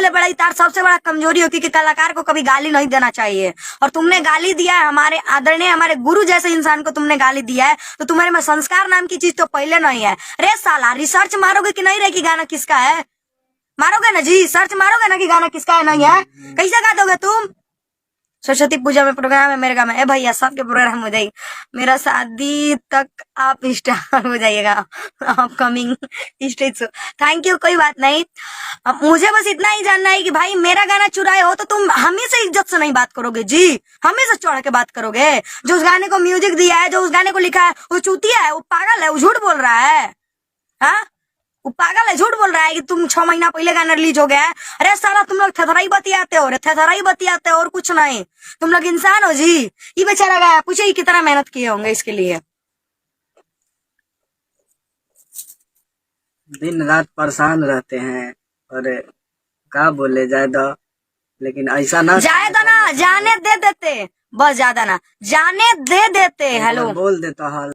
ले बड़ा तार सबसे बड़ा कमजोरी होती है कि कलाकार को कभी गाली नहीं देना चाहिए। और तुमने गाली दिया है, हमारे आदरणीय हमारे गुरु जैसे इंसान को तुमने गाली दिया है, तो तुम्हारे में संस्कार नाम की चीज तो पहले नहीं है। रे साला रिसर्च मारोगे कि नहीं रे कि गाना किसका है? मारोगे ना जी, सर्च मारोगे ना कि गाना किसका है नहीं है? कैसे गा दोगे तुम? सरस्वती पूजा में प्रोग्राम है मेरे गाँव में। ए भैया सबके प्रोग्राम हो जाएगी, मेरा शादी तक आप स्टार हो जाइएगा, upcoming stage show. Thank you, कोई बात नहीं। अब मुझे बस इतना ही जानना है कि भाई मेरा गाना चुराए हो तो तुम हमें से इज्जत से नहीं बात करोगे जी, हमें से चढ़ के बात करोगे। जो उस गाने को म्यूजिक दिया है, जो उस गाने को लिखा है, वो चूतिया है, वो पागल है, वो झूठ बोल रहा है। हाँ, वो पागल है, झूठ बोल रहा है कि तुम 6 महीना पहले गाना रिलीज हो गया है। अरे साला तुम लोग थथराई बतियाते हो, थथराई बतियाते हो और कुछ नहीं। तुम लोग इंसान हो जी। ये बेचारा गाया, पूछे ही कितना मेहनत किए होंगे इसके लिए। दिन रात परेशान रहते हैं और क्या बोले, जाए दो, लेकिन ऐसा ना जाए दो ना, जाने दे देते, बस ज्यादा ना, जाने दे देते। हेलो बोल देता हाल।